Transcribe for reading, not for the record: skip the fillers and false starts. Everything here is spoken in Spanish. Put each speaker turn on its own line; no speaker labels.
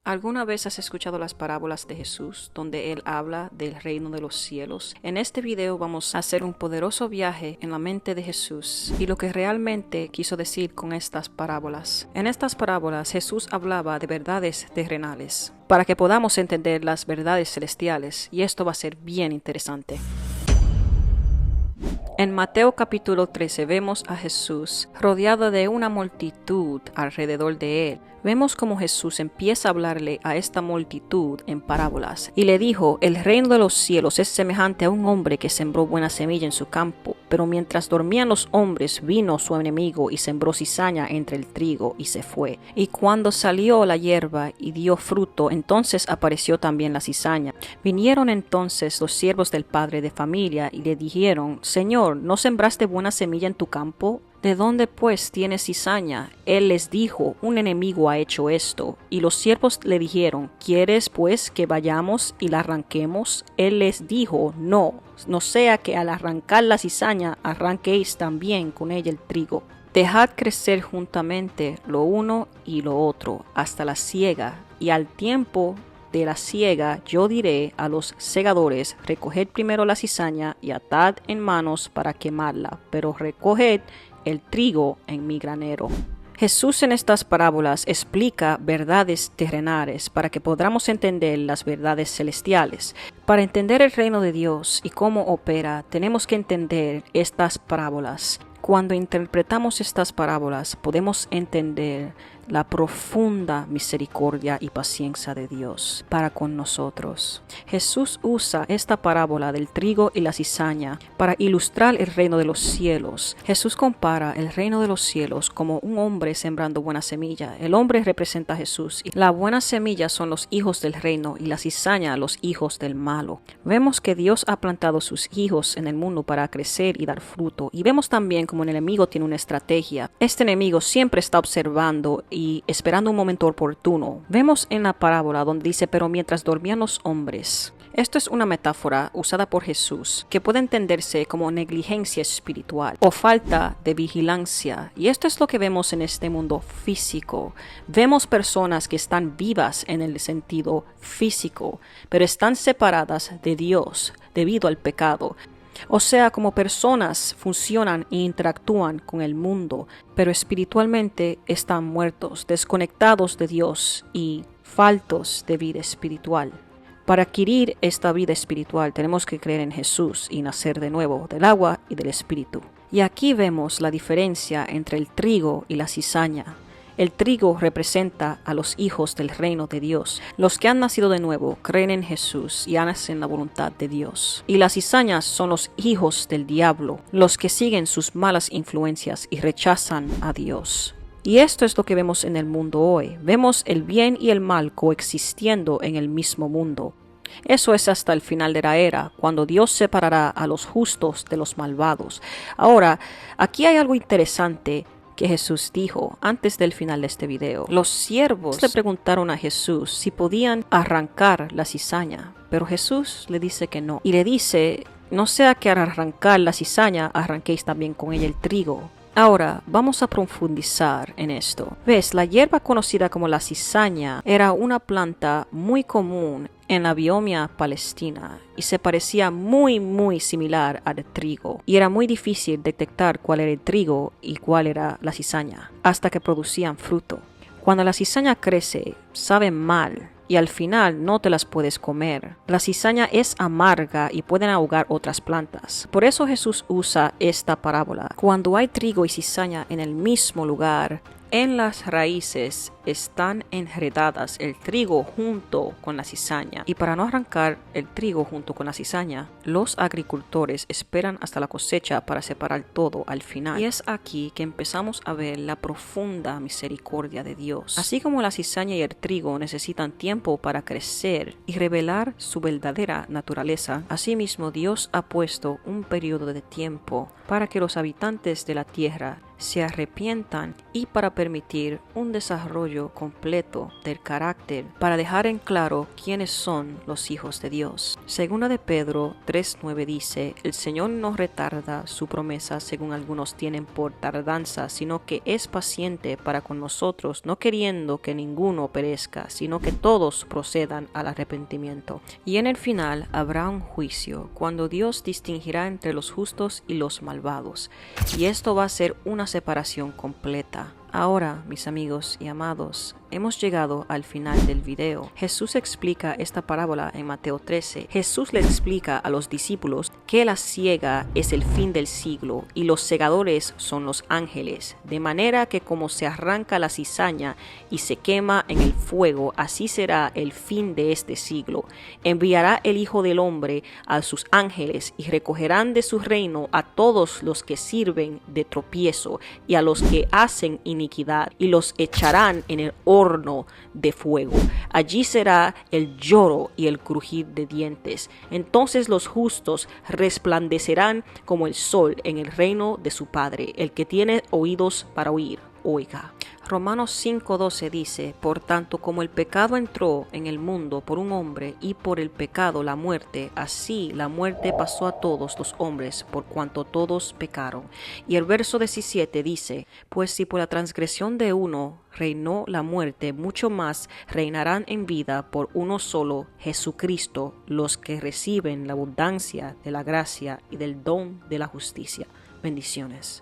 ¿Alguna vez has escuchado las parábolas de Jesús, donde Él habla del reino de los cielos? En este video vamos a hacer un poderoso viaje en la mente de Jesús y lo que realmente quiso decir con estas parábolas. En estas parábolas Jesús hablaba de verdades terrenales, para que podamos entender las verdades celestiales, y esto va a ser bien interesante. En Mateo capítulo 13 vemos a Jesús rodeado de una multitud alrededor de él. Vemos cómo Jesús empieza a hablarle a esta multitud en parábolas y le dijo: el reino de los cielos es semejante a un hombre que sembró buena semilla en su campo, pero mientras dormían los hombres vino su enemigo y sembró cizaña entre el trigo y se fue. Y cuando salió la hierba y dio fruto, entonces apareció también la cizaña. Vinieron entonces los siervos del padre de familia y le dijeron: Señor, ¿no sembraste buena semilla en tu campo? ¿De dónde pues tienes cizaña? Él les dijo: un enemigo ha hecho esto. Y los siervos le dijeron: ¿Quieres pues que vayamos y la arranquemos? Él les dijo: no sea que al arrancar la cizaña arranquéis también con ella el trigo. Dejad crecer juntamente lo uno y lo otro hasta la siega, y al tiempo de la siega yo diré a los segadores: recoged primero la cizaña y atad en manos para quemarla, pero recoged el trigo en mi granero. Jesús en estas parábolas explica verdades terrenales para que podamos entender las verdades celestiales. Para entender el reino de Dios y cómo opera, tenemos que entender estas parábolas. Cuando interpretamos estas parábolas, podemos entender la profunda misericordia y paciencia de Dios para con nosotros. Jesús usa esta parábola del trigo y la cizaña para ilustrar el reino de los cielos. Jesús compara el reino de los cielos como un hombre sembrando buena semilla. El hombre representa a Jesús y la buena semilla son los hijos del reino y la cizaña los hijos del malo. Vemos que Dios ha plantado sus hijos en el mundo para crecer y dar fruto, y vemos también como el enemigo tiene una estrategia. Este enemigo siempre está observando y esperando un momento oportuno. Vemos en la parábola donde dice: pero mientras dormían los hombres. Esto es una metáfora usada por Jesús que puede entenderse como negligencia espiritual o falta de vigilancia, y esto es lo que vemos en este mundo físico. Vemos personas que están vivas en el sentido físico, pero están separadas de Dios debido al pecado. O sea, como personas funcionan e interactúan con el mundo, pero espiritualmente están muertos, desconectados de Dios y faltos de vida espiritual. Para adquirir esta vida espiritual tenemos que creer en Jesús y nacer de nuevo del agua y del Espíritu. Y aquí vemos la diferencia entre el trigo y la cizaña. El trigo representa a los hijos del reino de Dios. Los que han nacido de nuevo creen en Jesús y hacen la voluntad de Dios. Y las cizañas son los hijos del diablo, los que siguen sus malas influencias y rechazan a Dios. Y esto es lo que vemos en el mundo hoy. Vemos el bien y el mal coexistiendo en el mismo mundo. Eso es hasta el final de la era, cuando Dios separará a los justos de los malvados. Ahora, aquí hay algo interesante que Jesús dijo antes del final de este video. Los siervos le preguntaron a Jesús si podían arrancar la cizaña, pero Jesús le dice que no. Y le dice: no sea que al arrancar la cizaña arranquéis también con ella el trigo. Ahora, vamos a profundizar en esto. ¿Ves? La hierba conocida como la cizaña era una planta muy común en la biomia palestina y se parecía muy similar al trigo. Y era muy difícil detectar cuál era el trigo y cuál era la cizaña hasta que producían fruto. Cuando la cizaña crece, sabe mal y al final no te las puedes comer. La cizaña es amarga y pueden ahogar otras plantas. Por eso Jesús usa esta parábola. Cuando hay trigo y cizaña en el mismo lugar, en las raíces están enredadas el trigo junto con la cizaña. Y para no arrancar el trigo junto con la cizaña, los agricultores esperan hasta la cosecha para separar todo al final. Y es aquí que empezamos a ver la profunda misericordia de Dios. Así como la cizaña y el trigo necesitan tiempo para crecer y revelar su verdadera naturaleza, asimismo Dios ha puesto un periodo de tiempo para que los habitantes de la tierra se arrepientan y para permitir un desarrollo completo del carácter, para dejar en claro quiénes son los hijos de Dios. Segunda de Pedro 3:9 dice: el Señor no retarda su promesa según algunos tienen por tardanza, sino que es paciente para con nosotros, no queriendo que ninguno perezca, sino que todos procedan al arrepentimiento. Y en el final habrá un juicio, cuando Dios distinguirá entre los justos y los malvados. Y esto va a ser una separación completa. Ahora, mis amigos y amados, hemos llegado al final del video. Jesús explica esta parábola en Mateo 13. Jesús le explica a los discípulos que la siega es el fin del siglo y los segadores son los ángeles, de manera que como se arranca la cizaña y se quema en el fuego, así será el fin de este siglo. Enviará el Hijo del Hombre a sus ángeles y recogerán de su reino a todos los que sirven de tropiezo y a los que hacen iniquidad, y los echarán en el horno de fuego. Allí será el lloro y el crujir de dientes. Entonces los justos resplandecerán como el sol en el reino de su Padre. El que tiene oídos para oír, oiga. Romanos 5:12 dice: por tanto, como el pecado entró en el mundo por un hombre, y por el pecado la muerte, así la muerte pasó a todos los hombres, por cuanto todos pecaron. Y el verso 17 dice: pues si por la transgresión de uno reinó la muerte, mucho más reinarán en vida por uno solo, Jesucristo, los que reciben la abundancia de la gracia y del don de la justicia. Bendiciones.